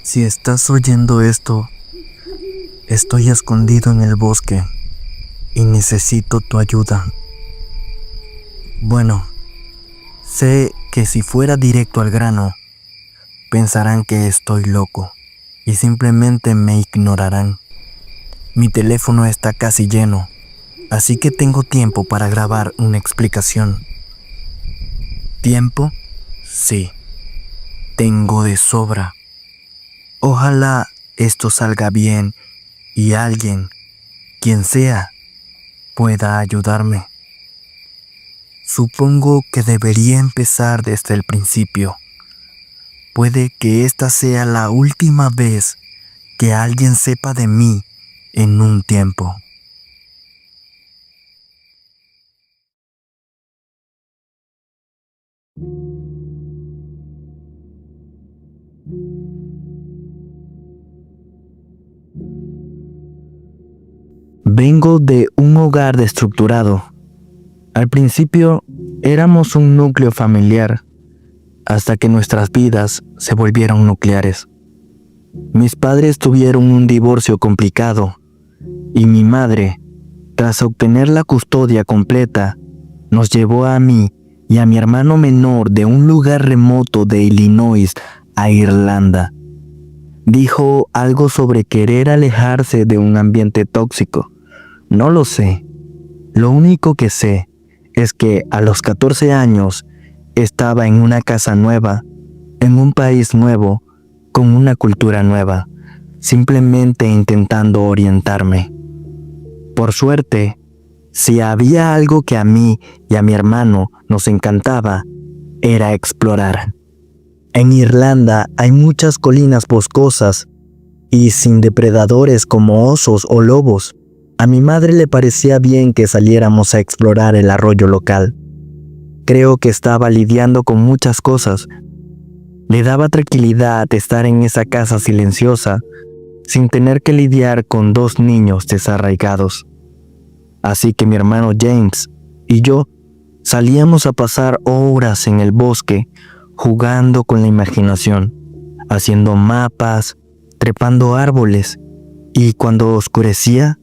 Si estás oyendo esto, estoy escondido en el bosque y necesito tu ayuda. Bueno, sé que si fuera directo al grano, pensarán que estoy loco y simplemente me ignorarán. Mi teléfono está casi lleno, así que tengo tiempo para grabar una explicación. ¿Tiempo? Sí, tengo de sobra. Ojalá esto salga bien y alguien, quien sea, pueda ayudarme. Supongo que debería empezar desde el principio. Puede que esta sea la última vez que alguien sepa de mí en un tiempo. Vengo de un hogar desestructurado. Al principio éramos un núcleo familiar, hasta que nuestras vidas se volvieron nucleares. Mis padres tuvieron un divorcio complicado y mi madre, tras obtener la custodia completa, nos llevó a mí y a mi hermano menor de un lugar remoto de Illinois a Irlanda. Dijo algo sobre querer alejarse de un ambiente tóxico. No lo sé. Lo único que sé es que a los 14 años estaba en una casa nueva, en un país nuevo, con una cultura nueva, simplemente intentando orientarme. Por suerte, si había algo que a mí y a mi hermano nos encantaba, era explorar. En Irlanda hay muchas colinas boscosas y sin depredadores como osos o lobos. A mi madre le parecía bien que saliéramos a explorar el arroyo local. Creo que estaba lidiando con muchas cosas. Le daba tranquilidad estar en esa casa silenciosa, sin tener que lidiar con 2 niños desarraigados. Así que mi hermano James y yo salíamos a pasar horas en el bosque, jugando con la imaginación, haciendo mapas, trepando árboles, y cuando oscurecía,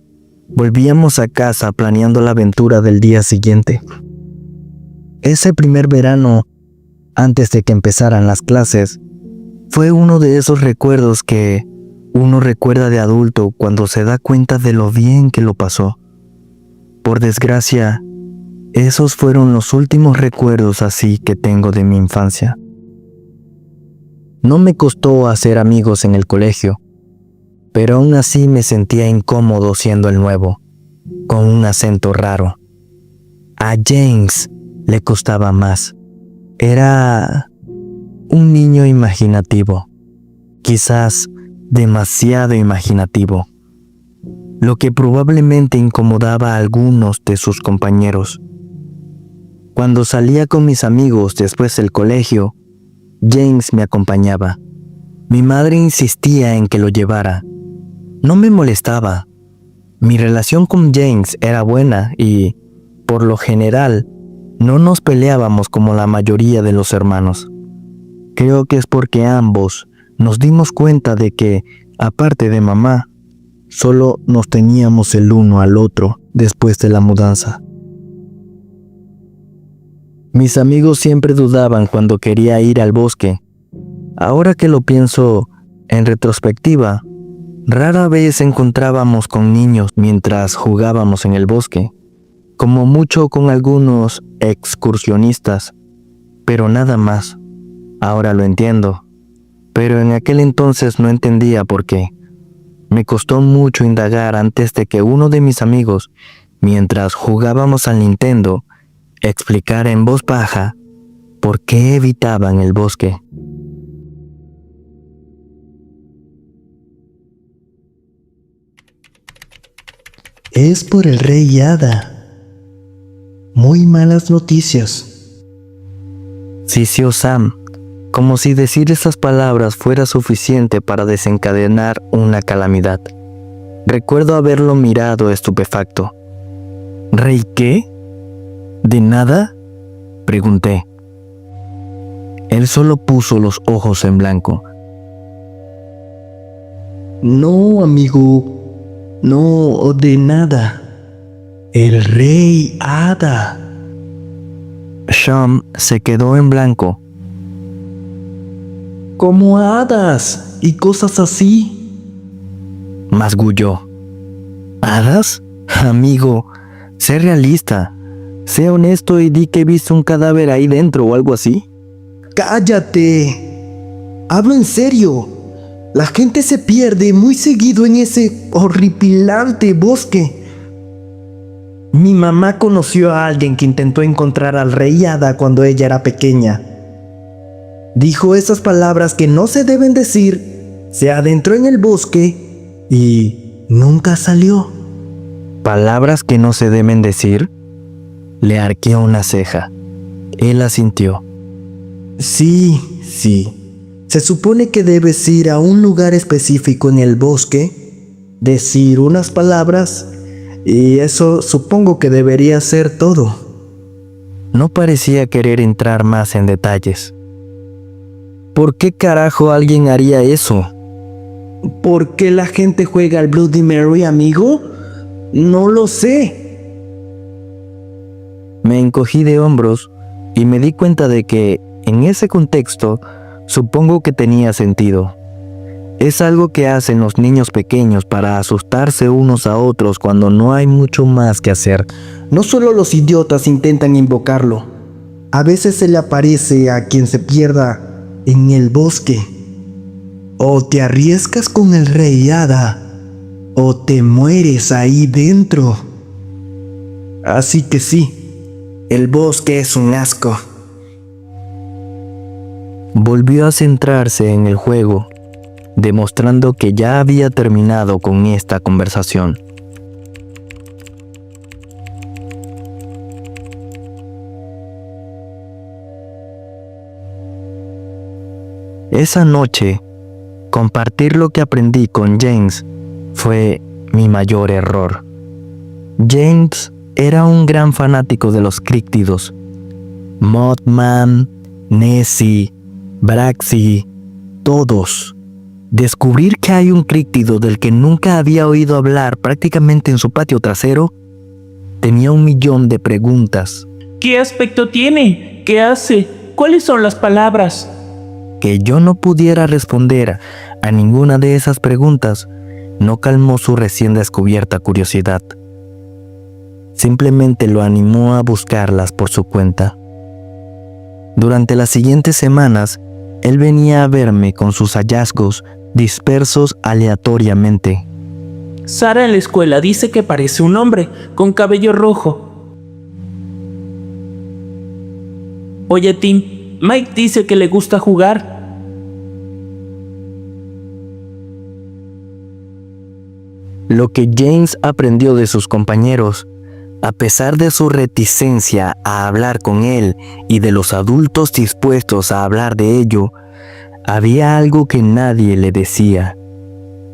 volvíamos a casa planeando la aventura del día siguiente. Ese primer verano, antes de que empezaran las clases, fue uno de esos recuerdos que uno recuerda de adulto cuando se da cuenta de lo bien que lo pasó. Por desgracia, esos fueron los últimos recuerdos así que tengo de mi infancia. No me costó hacer amigos en el colegio, pero aún así me sentía incómodo siendo el nuevo, con un acento raro. A James le costaba más. Era un niño imaginativo, quizás demasiado imaginativo, lo que probablemente incomodaba a algunos de sus compañeros. Cuando salía con mis amigos después del colegio, James me acompañaba. Mi madre insistía en que lo llevara. No me molestaba. Mi relación con James era buena y, por lo general, no nos peleábamos como la mayoría de los hermanos. Creo que es porque ambos nos dimos cuenta de que, aparte de mamá, solo nos teníamos el uno al otro después de la mudanza. Mis amigos siempre dudaban cuando quería ir al bosque. Ahora que lo pienso en retrospectiva, rara vez encontrábamos con niños mientras jugábamos en el bosque, como mucho con algunos excursionistas, pero nada más. Ahora lo entiendo, pero en aquel entonces no entendía por qué. Me costó mucho indagar antes de que uno de mis amigos, mientras jugábamos al Nintendo, explicara en voz baja por qué evitaban el bosque. Es por el rey Hada. Muy malas noticias. Sisió Sam, como si decir esas palabras fuera suficiente para desencadenar una calamidad. Recuerdo haberlo mirado estupefacto. ¿Rey qué? ¿De nada?, pregunté. Él solo puso los ojos en blanco. No, amigo, no de nada. El rey hada. Sean se quedó en blanco. Como hadas y cosas así. Masgulló. ¿Hadas? Amigo, sé realista. Sé honesto y di que viste un cadáver ahí dentro o algo así. ¡Cállate! Hablo en serio. La gente se pierde muy seguido en ese horripilante bosque. Mi mamá conoció a alguien que intentó encontrar al rey hada cuando ella era pequeña. Dijo esas palabras que no se deben decir, se adentró en el bosque y nunca salió. ¿Palabras que no se deben decir? Le arqueó una ceja. Él asintió. Sí. Se supone que debes ir a un lugar específico en el bosque, decir unas palabras, y eso supongo que debería ser todo. No parecía querer entrar más en detalles. ¿Por qué carajo alguien haría eso? ¿Por qué la gente juega al Bloody Mary, amigo? No lo sé. Me encogí de hombros y me di cuenta de que, en ese contexto, supongo que tenía sentido. Es algo que hacen los niños pequeños para asustarse unos a otros cuando no hay mucho más que hacer. No solo los idiotas intentan invocarlo. A veces se le aparece a quien se pierda en el bosque. O te arriesgas con el rey hada, o te mueres ahí dentro. Así que sí, el bosque es un asco. Volvió a centrarse en el juego, demostrando que ya había terminado con esta conversación. Esa noche, compartir lo que aprendí con James fue mi mayor error. James era un gran fanático de los críptidos. Mothman, Nessie, Braxy, todos. Descubrir que hay un críptido del que nunca había oído hablar prácticamente en su patio trasero, tenía 1.000.000 de preguntas. ¿Qué aspecto tiene? ¿Qué hace? ¿Cuáles son las palabras? Que yo no pudiera responder a ninguna de esas preguntas no calmó su recién descubierta curiosidad. Simplemente lo animó a buscarlas por su cuenta. Durante las siguientes semanas, él venía a verme con sus hallazgos dispersos aleatoriamente. Sara en la escuela dice que parece un hombre, con cabello rojo. Oye, Tim, Mike dice que le gusta jugar. Lo que James aprendió de sus compañeros, a pesar de su reticencia a hablar con él y de los adultos dispuestos a hablar de ello, había algo que nadie le decía: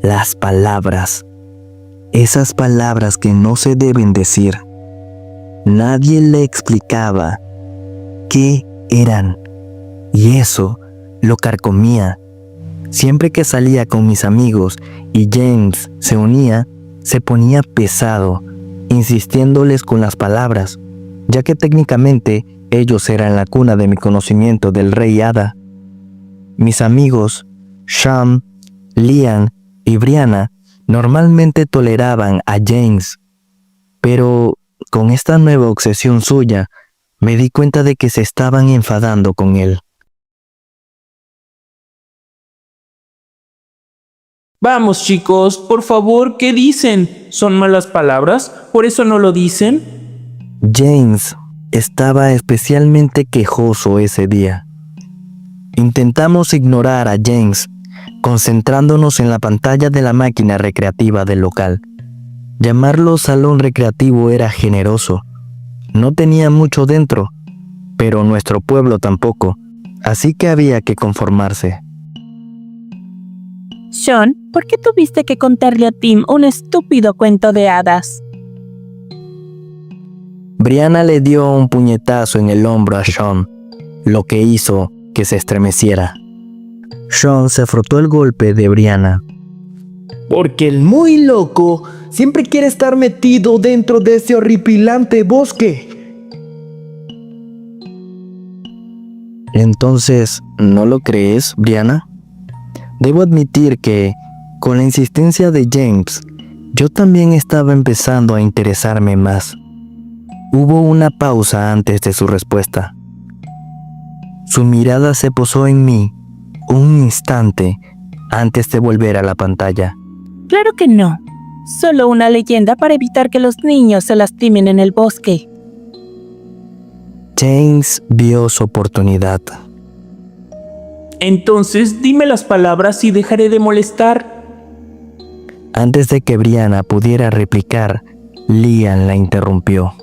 las palabras. Esas palabras que no se deben decir. Nadie le explicaba qué eran, y eso lo carcomía. Siempre que salía con mis amigos y James se unía, se ponía pesado, insistiéndoles con las palabras, ya que técnicamente ellos eran la cuna de mi conocimiento del rey hada. Mis amigos, Sean, Liam y Brianna, normalmente toleraban a James, pero con esta nueva obsesión suya, me di cuenta de que se estaban enfadando con él. Vamos, chicos, por favor, ¿qué dicen? ¿Son malas palabras? ¿Por eso no lo dicen? James estaba especialmente quejoso ese día. Intentamos ignorar a James, concentrándonos en la pantalla de la máquina recreativa del local. Llamarlo salón recreativo era generoso. No tenía mucho dentro, pero nuestro pueblo tampoco, así que había que conformarse. Sean, ¿por qué tuviste que contarle a Tim un estúpido cuento de hadas? Brianna le dio un puñetazo en el hombro a Sean, lo que hizo que se estremeciera. Sean se frotó el golpe de Brianna. Porque el muy loco siempre quiere estar metido dentro de ese horripilante bosque. Entonces, ¿no lo crees, Brianna? Debo admitir que, con la insistencia de James, yo también estaba empezando a interesarme más. Hubo una pausa antes de su respuesta. Su mirada se posó en mí un instante antes de volver a la pantalla. Claro que no. Solo una leyenda para evitar que los niños se lastimen en el bosque. James vio su oportunidad. Entonces, dime las palabras y dejaré de molestar. Antes de que Brianna pudiera replicar, Liam la interrumpió.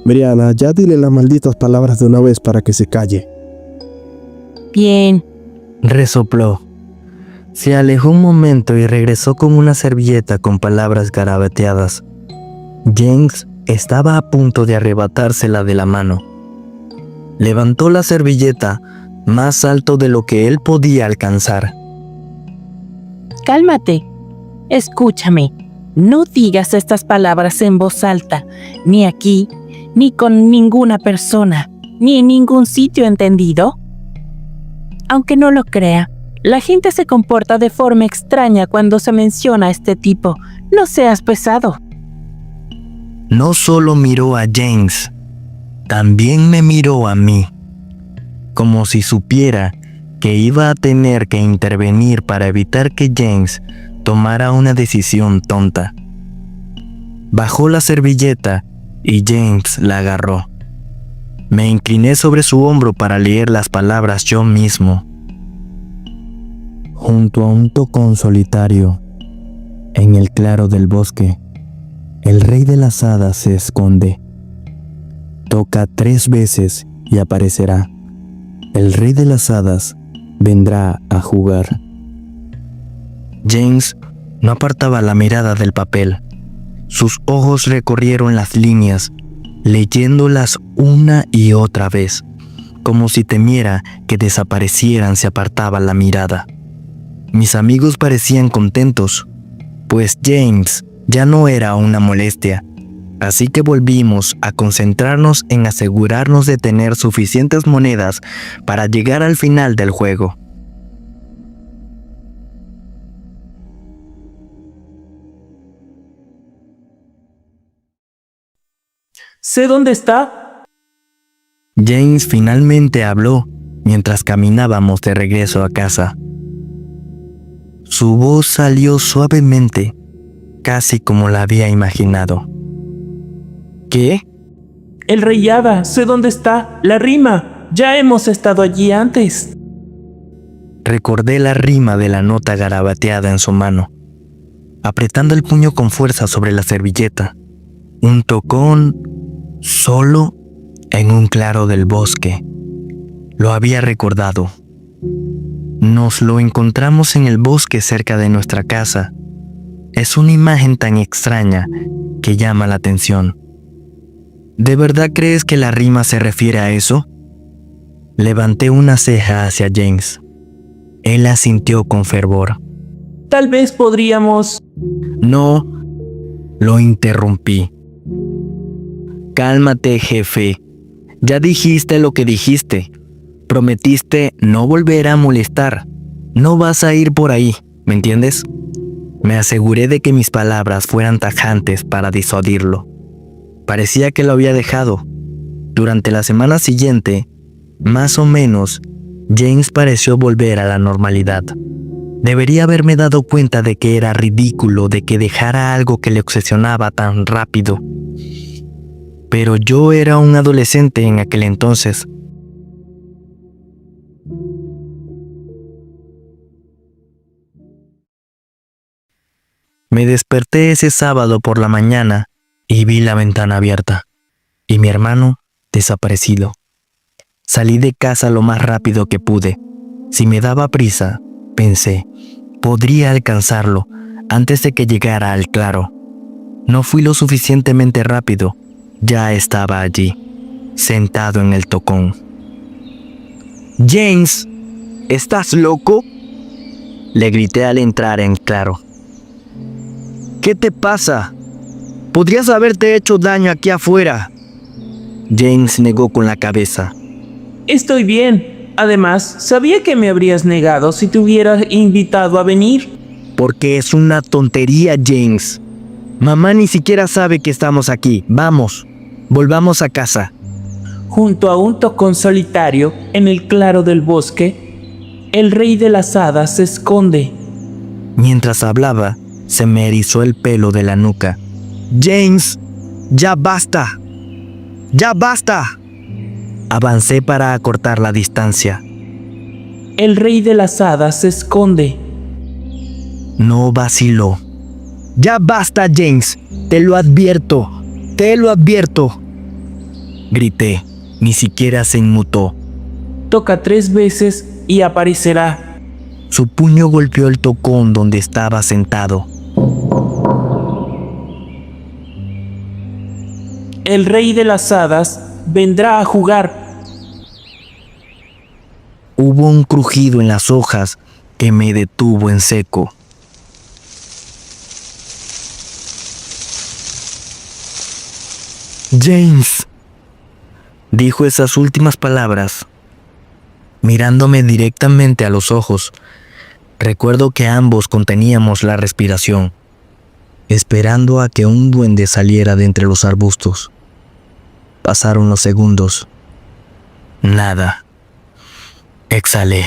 Brianna, ya dile las malditas palabras de una vez para que se calle. Bien. Resopló. Se alejó un momento y regresó con una servilleta con palabras garabateadas. James estaba a punto de arrebatársela de la mano. Levantó la servilleta más alto de lo que él podía alcanzar. Cálmate. Escúchame. No digas estas palabras en voz alta, ni aquí, ni con ninguna persona, ni en ningún sitio, ¿entendido? Aunque no lo crea, la gente se comporta de forma extraña cuando se menciona a este tipo. No seas pesado. No solo miró a James, también me miró a mí, como si supiera que iba a tener que intervenir para evitar que James tomara una decisión tonta. Bajó la servilleta y James la agarró. Me incliné sobre su hombro para leer las palabras yo mismo. Junto a un tocón solitario, en el claro del bosque, el rey de las hadas se esconde. Toca 3 veces y aparecerá. El rey de las hadas vendrá a jugar. James no apartaba la mirada del papel. Sus ojos recorrieron las líneas, leyéndolas una y otra vez, como si temiera que desaparecieran si apartaba la mirada. Mis amigos parecían contentos, pues James ya no era una molestia, así que volvimos a concentrarnos en asegurarnos de tener suficientes monedas para llegar al final del juego. Sé dónde está. James finalmente habló mientras caminábamos de regreso a casa. Su voz salió suavemente, casi como la había imaginado. ¿Qué? El rey hada, sé dónde está. La rima. Ya hemos estado allí antes. Recordé la rima de la nota garabateada en su mano, apretando el puño con fuerza sobre la servilleta. Un tocón solo en un claro del bosque. Lo había recordado. Nos lo encontramos en el bosque cerca de nuestra casa. Es una imagen tan extraña que llama la atención. ¿De verdad crees que la rima se refiere a eso? Levanté una ceja hacia James. Él asintió con fervor. Tal vez podríamos... No, lo interrumpí. Cálmate, jefe. Ya dijiste lo que dijiste. Prometiste no volver a molestar. No vas a ir por ahí, ¿me entiendes? Me aseguré de que mis palabras fueran tajantes para disuadirlo. Parecía que lo había dejado. Durante la semana siguiente, más o menos, James pareció volver a la normalidad. Debería haberme dado cuenta de que era ridículo de que dejara algo que le obsesionaba tan rápido. Pero yo era un adolescente en aquel entonces. Me desperté ese sábado por la mañana y vi la ventana abierta y mi hermano desaparecido. Salí de casa lo más rápido que pude. Si me daba prisa, pensé, podría alcanzarlo antes de que llegara al claro. No fui lo suficientemente rápido. Ya estaba allí, sentado en el tocón. James, ¿estás loco? Le grité al entrar en claro. ¿Qué te pasa? Podrías haberte hecho daño aquí afuera. James negó con la cabeza. Estoy bien. Además, sabía que me habrías negado si te hubiera invitado a venir. Porque es una tontería, James. Mamá ni siquiera sabe que estamos aquí. Vamos, volvamos a casa. Junto a un tocón solitario, en el claro del bosque, el rey de las hadas se esconde. Mientras hablaba, se me erizó el pelo de la nuca. James, ya basta. ¡Ya basta! Avancé para acortar la distancia. El rey de las hadas se esconde. No vaciló. ¡Ya basta, James! ¡Te lo advierto! ¡Te lo advierto! Grité. Ni siquiera se inmutó. Toca 3 veces y aparecerá. Su puño golpeó el tocón donde estaba sentado. El rey de las hadas vendrá a jugar. Hubo un crujido en las hojas que me detuvo en seco. James, dijo esas últimas palabras, mirándome directamente a los ojos. Recuerdo que ambos conteníamos la respiración, esperando a que un duende saliera de entre los arbustos. Pasaron los segundos. Nada. Exhalé,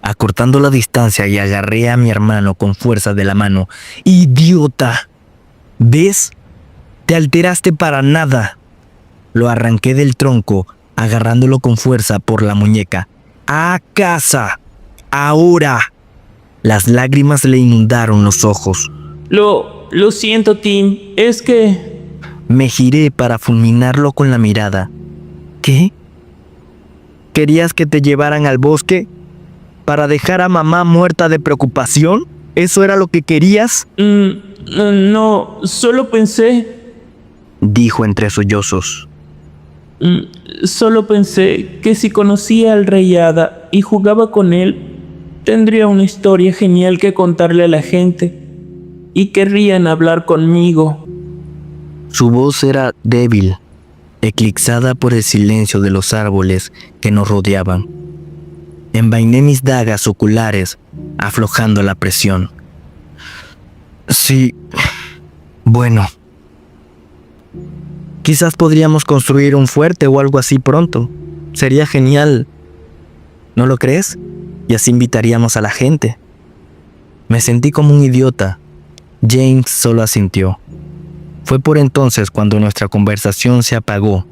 acortando la distancia, y agarré a mi hermano con fuerza de la mano. ¡Idiota! ¿Ves? Te alteraste para nada. Lo arranqué del tronco, agarrándolo con fuerza por la muñeca. ¡A casa! ¡Ahora! Las lágrimas le inundaron los ojos. Lo siento, Tim. Es que... Me giré para fulminarlo con la mirada. ¿Qué? ¿Querías que te llevaran al bosque? ¿Para dejar a mamá muerta de preocupación? ¿Eso era lo que querías? No, solo pensé... Dijo entre sollozos. Solo pensé que si conocía al rey hada y jugaba con él, tendría una historia genial que contarle a la gente y querrían hablar conmigo. Su voz era débil, eclipsada por el silencio de los árboles que nos rodeaban. Envainé mis dagas oculares, aflojando la presión. Sí, bueno. Quizás podríamos construir un fuerte o algo así pronto. Sería genial. ¿No lo crees? Y así invitaríamos a la gente. Me sentí como un idiota. James solo asintió. Fue por entonces cuando nuestra conversación se apagó.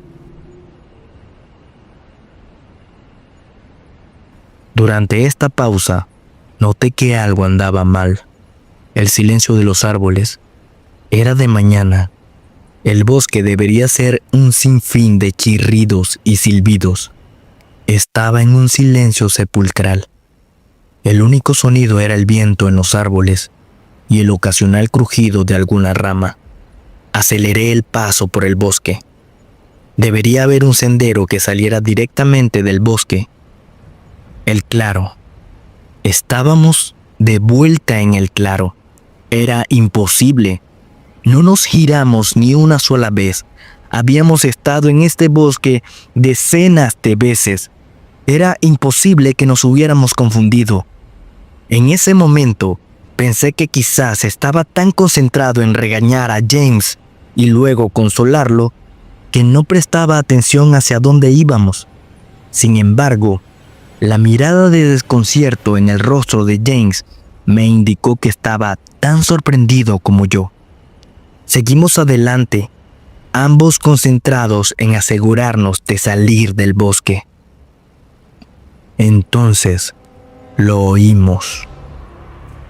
Durante esta pausa, noté que algo andaba mal. El silencio de los árboles. Era de mañana. El bosque debería ser un sinfín de chirridos y silbidos. Estaba en un silencio sepulcral. El único sonido era el viento en los árboles y el ocasional crujido de alguna rama. Aceleré el paso por el bosque. Debería haber un sendero que saliera directamente del bosque. El claro. Estábamos de vuelta en el claro. Era imposible. No nos giramos ni una sola vez. Habíamos estado en este bosque decenas de veces. Era imposible que nos hubiéramos confundido. En ese momento, pensé que quizás estaba tan concentrado en regañar a James y luego consolarlo, que no prestaba atención hacia dónde íbamos. Sin embargo, la mirada de desconcierto en el rostro de James me indicó que estaba tan sorprendido como yo. Seguimos adelante, ambos concentrados en asegurarnos de salir del bosque. Entonces, lo oímos.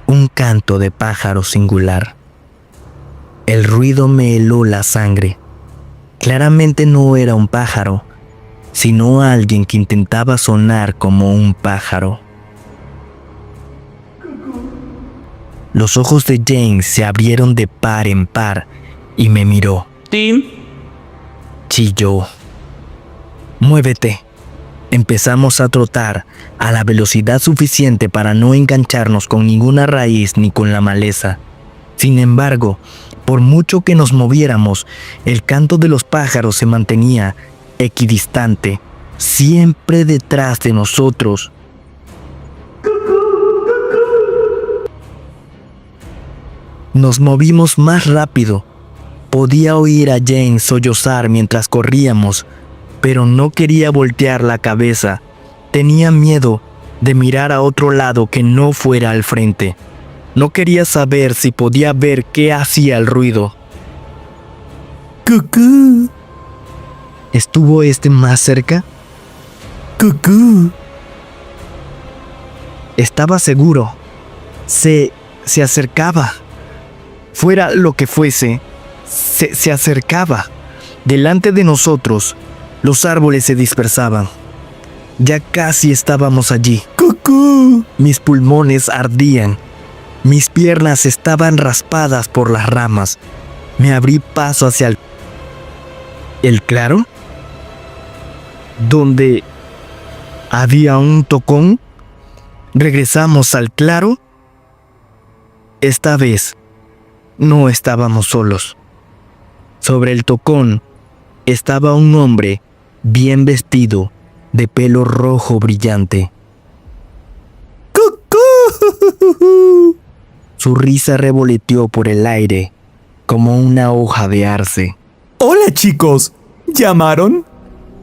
Un canto de pájaro singular. El ruido me heló la sangre. Claramente no era un pájaro, sino alguien que intentaba sonar como un pájaro. Los ojos de James se abrieron de par en par y me miró. Tim, Chilló. Muévete. Empezamos a trotar a la velocidad suficiente para no engancharnos con ninguna raíz ni con la maleza. Sin embargo, por mucho que nos moviéramos, el canto de los pájaros se mantenía equidistante, siempre detrás de nosotros. Nos movimos más rápido. Podía oír a James sollozar mientras corríamos, pero no quería voltear la cabeza. Tenía miedo de mirar a otro lado que no fuera al frente. No quería saber si podía ver qué hacía el ruido. ¡Cucú! ¿Estuvo más cerca? ¡Cucú! Estaba seguro. Se acercaba. Fuera lo que fuese, se acercaba. Delante de nosotros, los árboles se dispersaban. Ya casi estábamos allí. ¡Cucú! Mis pulmones ardían. Mis piernas estaban raspadas por las ramas. Me abrí paso hacia el claro, donde había un tocón. Regresamos al claro. Esta vez no estábamos solos. Sobre el tocón estaba un hombre bien vestido, de pelo rojo brillante. ¡Cucú! Su risa revoloteó por el aire como una hoja de arce. ¡Hola, chicos! ¿Llamaron?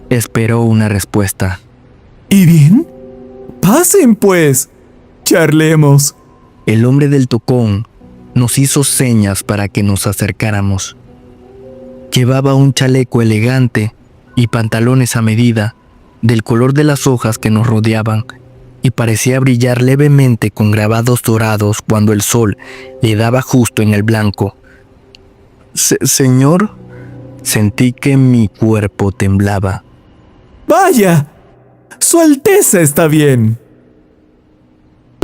Esperó una respuesta. ¿Y bien? Pasen, pues. Charlemos. El hombre del tocón nos hizo señas para que nos acercáramos. Llevaba un chaleco elegante y pantalones a medida, del color de las hojas que nos rodeaban, y parecía brillar levemente con grabados dorados cuando el sol le daba justo en el blanco. Señor, sentí que mi cuerpo temblaba. ¡Vaya! ¡Su Alteza está bien!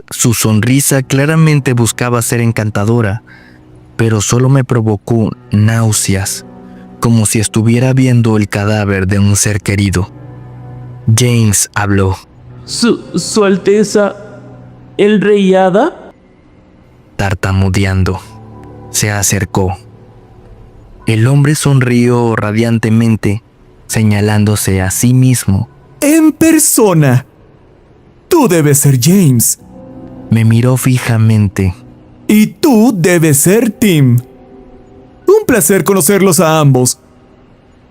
Su sonrisa claramente buscaba ser encantadora, pero solo me provocó náuseas, como si estuviera viendo el cadáver de un ser querido. James habló. Su Alteza, el Rey Hada. Tartamudeando, se acercó. El hombre sonrió radiantemente, señalándose a sí mismo. ¡En persona! Tú debes ser James. Me miró fijamente. Y tú debes ser Tim. Un placer conocerlos a ambos.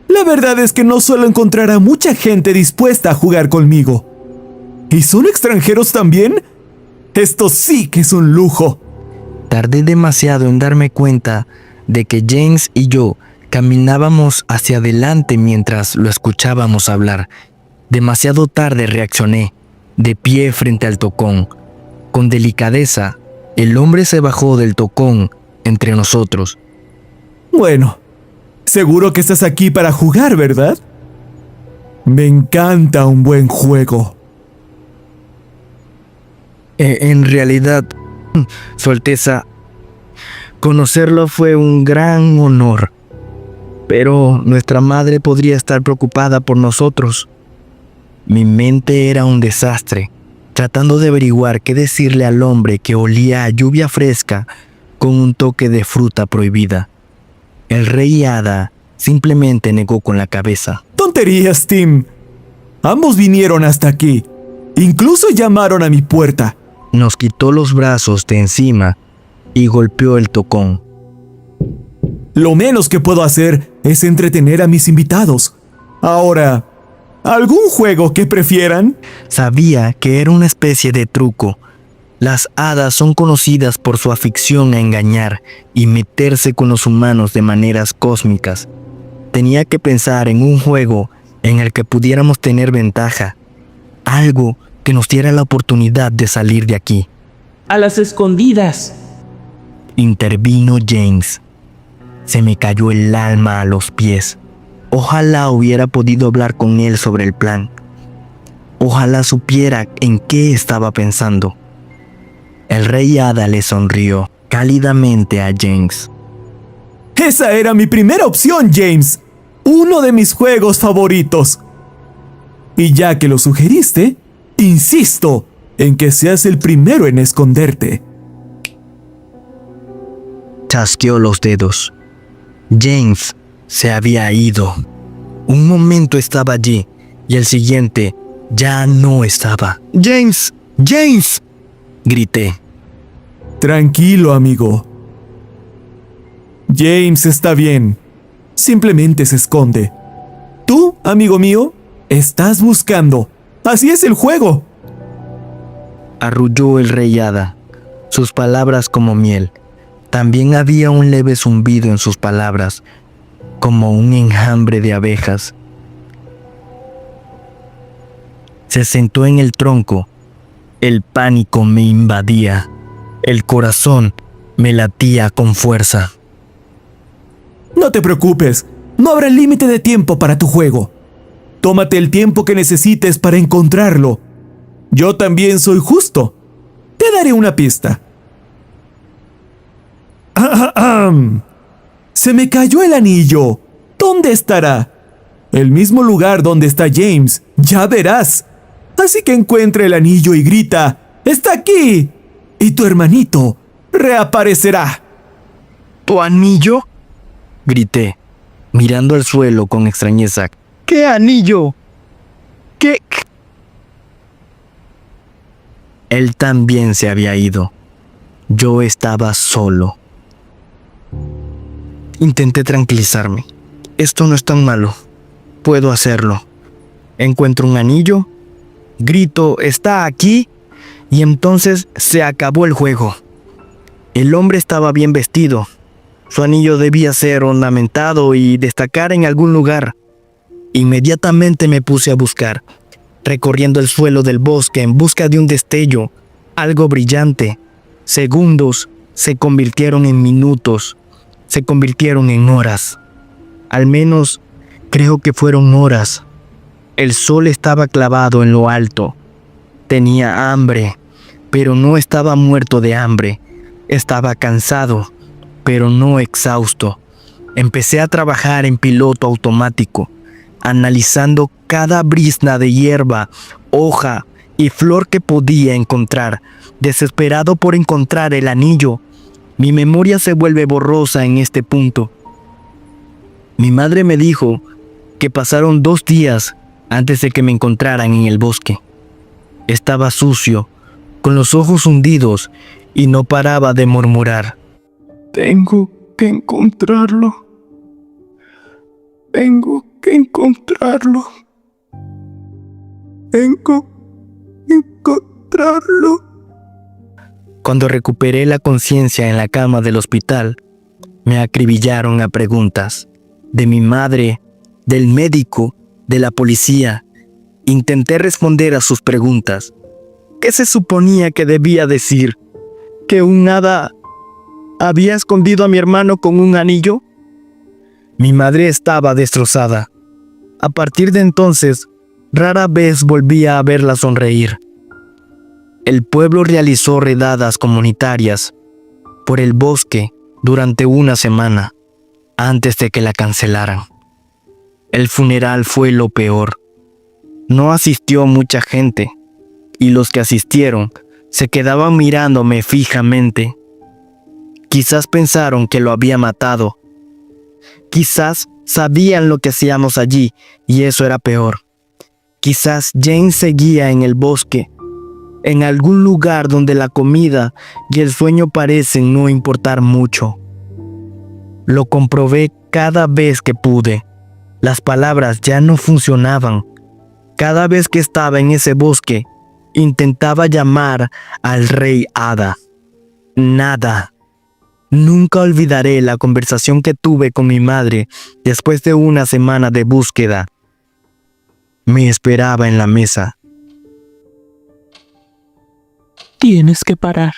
La verdad es que no suelo encontrar a mucha gente dispuesta a jugar conmigo. ¿Y son extranjeros también? Esto sí que es un lujo. Tardé demasiado en darme cuenta de que James y yo caminábamos hacia adelante mientras lo escuchábamos hablar. Demasiado tarde reaccioné, de pie frente al tocón. Con delicadeza, el hombre se bajó del tocón entre nosotros. Bueno, seguro que estás aquí para jugar, ¿verdad? Me encanta un buen juego. En realidad, Su Alteza, conocerlo fue un gran honor. Pero nuestra madre podría estar preocupada por nosotros. Mi mente era un desastre, tratando de averiguar qué decirle al hombre que olía a lluvia fresca con un toque de fruta prohibida. El Rey Hada simplemente negó con la cabeza. ¡Tonterías, Tim! Ambos vinieron hasta aquí. Incluso llamaron a mi puerta. Nos quitó los brazos de encima y golpeó el tocón. Lo menos que puedo hacer es entretener a mis invitados. Ahora, ¿algún juego que prefieran? Sabía que era una especie de truco. Las hadas son conocidas por su afición a engañar y meterse con los humanos de maneras cósmicas. Tenía que pensar en un juego en el que pudiéramos tener ventaja. Algo que nos diera la oportunidad de salir de aquí. A las escondidas. Intervino James. Se me cayó el alma a los pies. Ojalá hubiera podido hablar con él sobre el plan. Ojalá supiera en qué estaba pensando. El Rey Hada le sonrió cálidamente a James. Esa era mi primera opción, James. Uno de mis juegos favoritos. Y ya que lo sugeriste, insisto en que seas el primero en esconderte. Chasqueó los dedos. James se había ido. Un momento estaba allí y el siguiente ya no estaba. ¡James! ¡James!, grité. Tranquilo, amigo. James está bien. Simplemente se esconde. Tú, amigo mío, estás buscando. Así es el juego. Arrulló el rey hada, sus palabras como miel. También había un leve zumbido en sus palabras, como un enjambre de abejas. Se sentó en el tronco. El pánico me invadía. El corazón me latía con fuerza. No te preocupes, no habrá límite de tiempo para tu juego. Tómate el tiempo que necesites para encontrarlo. Yo también soy justo. Te daré una pista. Se me cayó el anillo. ¿Dónde estará? El mismo lugar donde está James, ya verás. Así que encuentra el anillo y grita, ¡está aquí! Y tu hermanito reaparecerá. ¿Tu anillo?, grité, mirando al suelo con extrañeza. ¿Qué anillo? ¿Qué? Él también se había ido. Yo estaba solo. Intenté tranquilizarme. Esto no es tan malo. Puedo hacerlo. Encuentro un anillo, grito, ¡está aquí! Y entonces se acabó el juego. El hombre estaba bien vestido. Su anillo debía ser ornamentado y destacar en algún lugar. Inmediatamente me puse a buscar, recorriendo el suelo del bosque en busca de un destello, algo brillante. Segundos se convirtieron en minutos, se convirtieron en horas. Al menos creo que fueron horas. El sol estaba clavado en lo alto. Tenía hambre, pero no estaba muerto de hambre. Estaba cansado, pero no exhausto. Empecé a trabajar en piloto automático, analizando cada brizna de hierba, hoja y flor que podía encontrar, desesperado por encontrar el anillo. Mi memoria se vuelve borrosa en este punto. Mi madre me dijo que pasaron 2 días antes de que me encontraran en el bosque. Estaba sucio, con los ojos hundidos, y no paraba de murmurar. Tengo que encontrarlo. Tengo que encontrarlo. Tengo que encontrarlo. Cuando recuperé la conciencia en la cama del hospital, me acribillaron a preguntas. De mi madre, del médico, de la policía. Intenté responder a sus preguntas. ¿Qué se suponía que debía decir? ¿Que un hada había escondido a mi hermano con un anillo? Mi madre estaba destrozada. A partir de entonces, rara vez volvía a verla sonreír. El pueblo realizó redadas comunitarias por el bosque durante una semana, antes de que la cancelaran. El funeral fue lo peor. No asistió mucha gente, y los que asistieron se quedaban mirándome fijamente. Quizás pensaron que lo había matado. Quizás sabían lo que hacíamos allí, y eso era peor. Quizás James seguía en el bosque, en algún lugar donde la comida y el sueño parecen no importar mucho. Lo comprobé cada vez que pude. Las palabras ya no funcionaban. Cada vez que estaba en ese bosque, intentaba llamar al rey hada. Nada. Nunca olvidaré la conversación que tuve con mi madre después de una semana de búsqueda. Me esperaba en la mesa. Tienes que parar.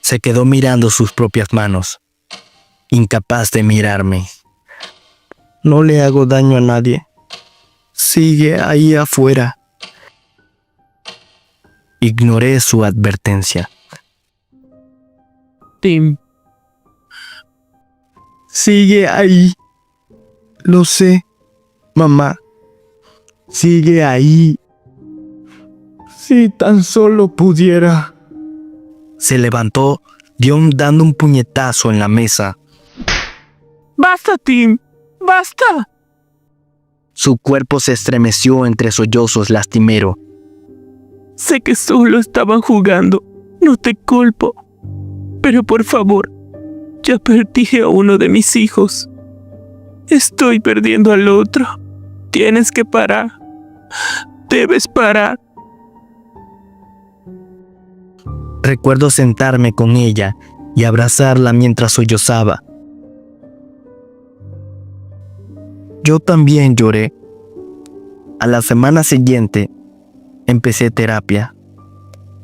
Se quedó mirando sus propias manos, incapaz de mirarme. No le hago daño a nadie. Sigue ahí afuera. Ignoré su advertencia. Tim, Sigue ahí. Lo sé, mamá. Sigue ahí. Si tan solo pudiera. Se levantó, dando un puñetazo en la mesa. ¡Basta, Tim! ¡Basta! Su cuerpo se estremeció entre sollozos lastimeros. Sé que solo estaban jugando. No te culpo. Pero por favor, ya perdí a uno de mis hijos. Estoy perdiendo al otro. Tienes que parar. Debes parar. Recuerdo sentarme con ella y abrazarla mientras sollozaba. Yo también lloré. A la semana siguiente, empecé terapia.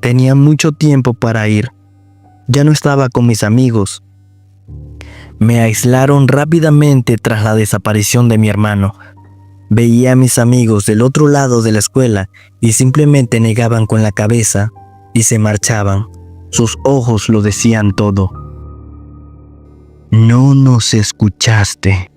Tenía mucho tiempo para ir. Ya no estaba con mis amigos. Me aislaron rápidamente tras la desaparición de mi hermano. Veía a mis amigos del otro lado de la escuela y simplemente negaban con la cabeza y se marchaban. Sus ojos lo decían todo. No nos escuchaste.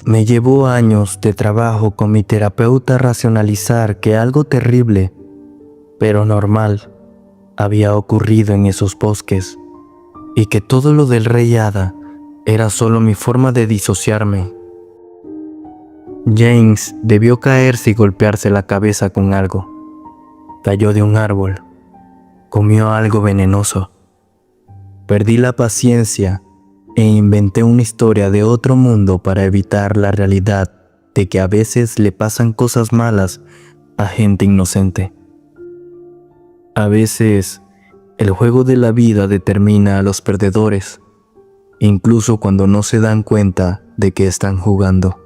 Me llevó años de trabajo con mi terapeuta racionalizar que algo terrible, pero normal, había ocurrido en esos bosques y que todo lo del Rey Hada era solo mi forma de disociarme. James debió caerse y golpearse la cabeza con algo. Cayó de un árbol. Comió algo venenoso. Perdí la paciencia e inventé una historia de otro mundo para evitar la realidad de que a veces le pasan cosas malas a gente inocente. A veces, el juego de la vida determina a los perdedores, incluso cuando no se dan cuenta de que están jugando.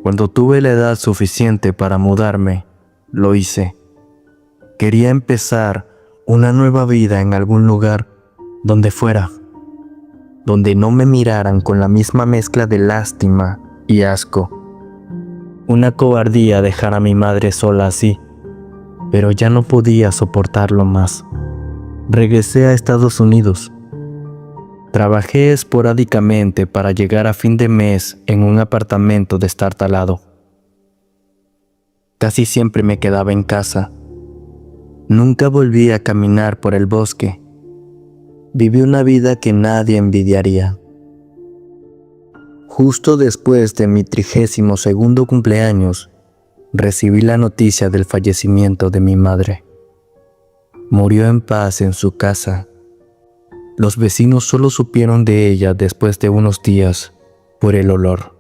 Cuando tuve la edad suficiente para mudarme, lo hice. Quería empezar una nueva vida en algún lugar donde fuera, donde no me miraran con la misma mezcla de lástima y asco. Una cobardía dejar a mi madre sola así, pero ya no podía soportarlo más. Regresé a Estados Unidos. Trabajé esporádicamente para llegar a fin de mes en un apartamento destartalado. Casi siempre me quedaba en casa. Nunca volví a caminar por el bosque. Viví una vida que nadie envidiaría. Justo después de mi 32º cumpleaños, recibí la noticia del fallecimiento de mi madre. Murió en paz en su casa. Los vecinos solo supieron de ella después de unos días por el olor.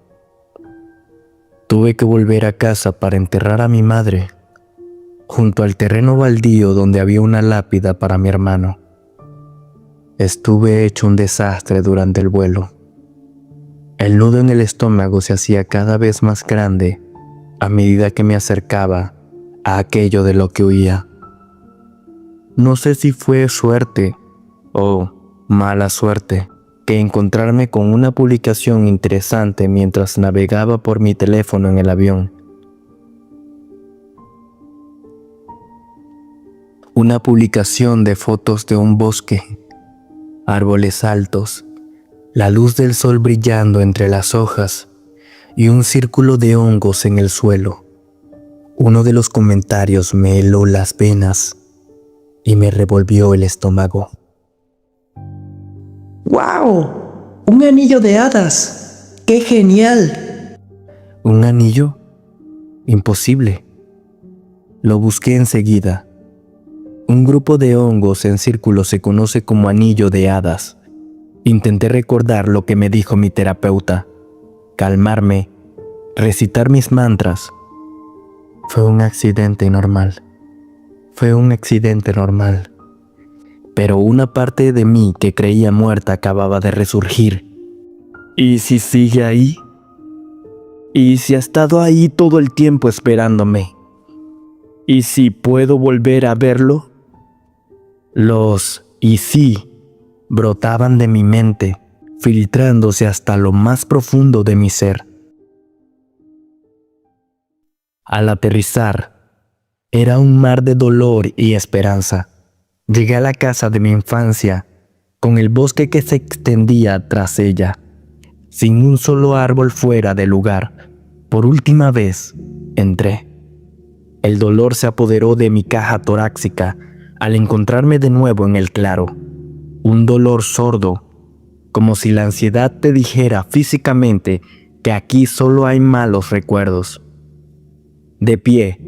Tuve que volver a casa para enterrar a mi madre, junto al terreno baldío donde había una lápida para mi hermano. Estuve hecho un desastre durante el vuelo. El nudo en el estómago se hacía cada vez más grande a medida que me acercaba a aquello de lo que huía. No sé si fue suerte o mala suerte que encontrarme con una publicación interesante mientras navegaba por mi teléfono en el avión. Una publicación de fotos de un bosque, árboles altos, la luz del sol brillando entre las hojas y un círculo de hongos en el suelo. Uno de los comentarios me heló las venas y me revolvió el estómago. ¡Wow! ¡Un anillo de hadas! ¡Qué genial! ¿Un anillo? Imposible. Lo busqué enseguida. Un grupo de hongos en círculo se conoce como anillo de hadas. Intenté recordar lo que me dijo mi terapeuta, calmarme, recitar mis mantras. Fue un accidente normal. Pero una parte de mí que creía muerta acababa de resurgir. ¿Y si sigue ahí? ¿Y si ha estado ahí todo el tiempo esperándome? ¿Y si puedo volver a verlo? Los "y sí" brotaban de mi mente, filtrándose hasta lo más profundo de mi ser. Al aterrizar, era un mar de dolor y esperanza. Llegué a la casa de mi infancia, con el bosque que se extendía tras ella, sin un solo árbol fuera de lugar. Por última vez, entré. El dolor se apoderó de mi caja torácica al encontrarme de nuevo en el claro. Un dolor sordo, como si la ansiedad te dijera físicamente que aquí solo hay malos recuerdos. De pie,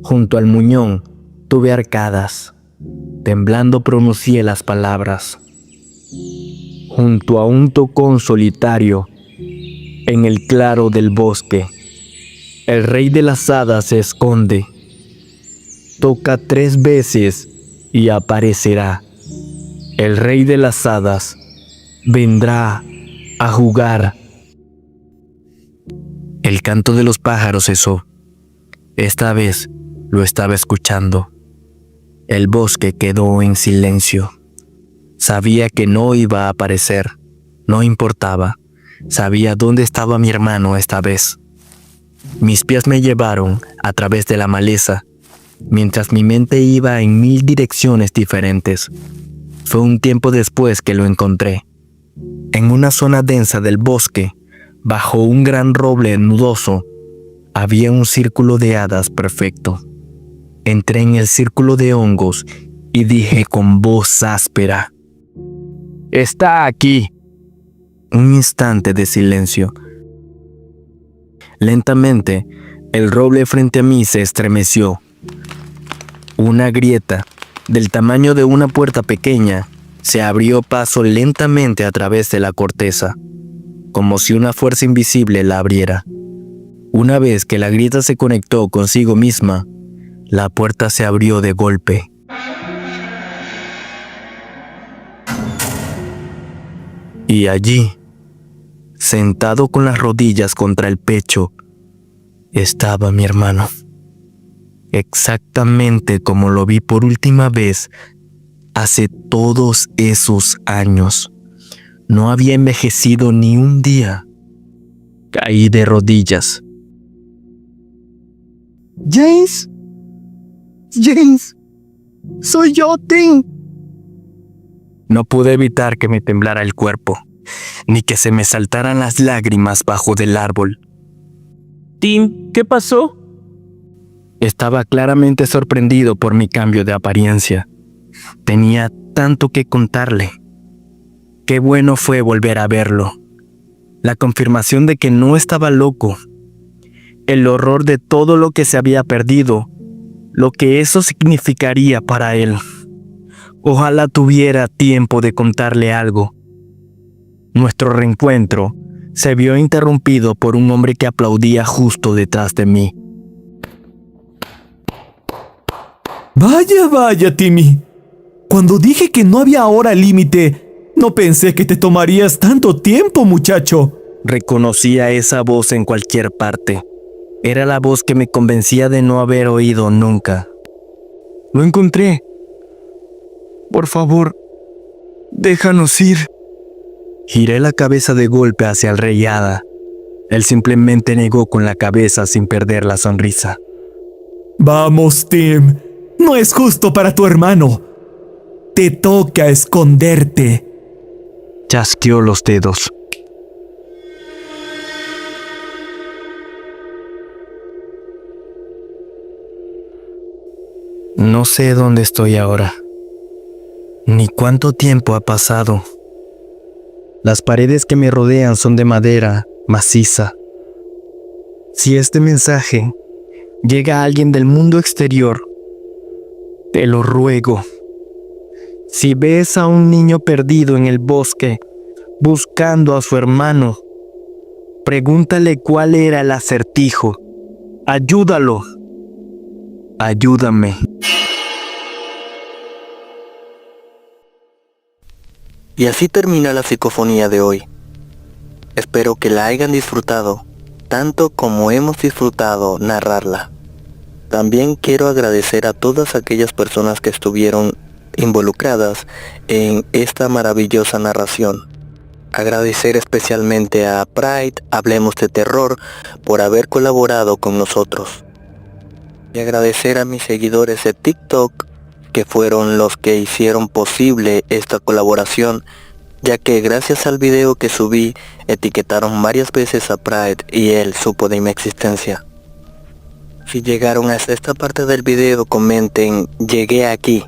junto al muñón, tuve arcadas. Temblando pronuncié las palabras. Junto a un tocón solitario, en el claro del bosque, el rey de las hadas se esconde. Toca 3 veces y aparecerá. El rey de las hadas vendrá a jugar. El canto de los pájaros cesó. Esta vez lo estaba escuchando. El bosque quedó en silencio. Sabía que no iba a aparecer. No importaba. Sabía dónde estaba mi hermano esta vez. Mis pies me llevaron a través de la maleza, mientras mi mente iba en 1000 direcciones diferentes. Fue un tiempo después que lo encontré. En una zona densa del bosque, bajo un gran roble nudoso, había un círculo de hadas perfecto. Entré en el círculo de hongos y dije con voz áspera: «Está aquí». Un instante de silencio. Lentamente, el roble frente a mí se estremeció. Una grieta, del tamaño de una puerta pequeña, se abrió paso lentamente a través de la corteza, como si una fuerza invisible la abriera. Una vez que la grieta se conectó consigo misma, la puerta se abrió de golpe. Y allí, sentado con las rodillas contra el pecho, estaba mi hermano. Exactamente como lo vi por última vez hace todos esos años. No había envejecido ni un día. Caí de rodillas. James. James. Soy yo, Tim. No pude evitar que me temblara el cuerpo, ni que se me saltaran las lágrimas bajo del árbol. Tim, ¿qué pasó? Estaba claramente sorprendido por mi cambio de apariencia. Tenía tanto que contarle. Qué bueno fue volver a verlo. La confirmación de que no estaba loco. El horror de todo lo que se había perdido. Lo que eso significaría para él. Ojalá tuviera tiempo de contarle algo. Nuestro reencuentro se vio interrumpido por un hombre que aplaudía justo detrás de mí. Vaya, vaya, Timmy. Cuando dije que no había hora límite, no pensé que te tomarías tanto tiempo, muchacho. Reconocía esa voz en cualquier parte. Era la voz que me convencía de no haber oído nunca. Lo encontré. Por favor, déjanos ir. Giré la cabeza de golpe hacia el rey hada. Él simplemente negó con la cabeza sin perder la sonrisa. Vamos, Tim. No es justo para tu hermano. Te toca esconderte. Chasqueó los dedos. No sé dónde estoy ahora, ni cuánto tiempo ha pasado. Las paredes que me rodean son de madera maciza. Si este mensaje llega a alguien del mundo exterior, te lo ruego. Si ves a un niño perdido en el bosque, buscando a su hermano, pregúntale cuál era el acertijo. Ayúdalo. Ayúdame. Y así termina la psicofonía de hoy. Espero que la hayan disfrutado, tanto como hemos disfrutado narrarla. También quiero agradecer a todas aquellas personas que estuvieron involucradas en esta maravillosa narración. Agradecer especialmente a Pride, Hablemos de Terror, por haber colaborado con nosotros. Y agradecer a mis seguidores de TikTok, que fueron los que hicieron posible esta colaboración ya que gracias al video que subí, etiquetaron varias veces a Pride y él supo de mi existencia. Si llegaron hasta esta parte del video, comenten "llegué aquí".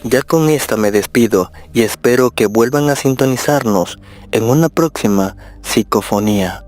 Ya con esta me despido y espero que vuelvan a sintonizarnos en una próxima psicofonía.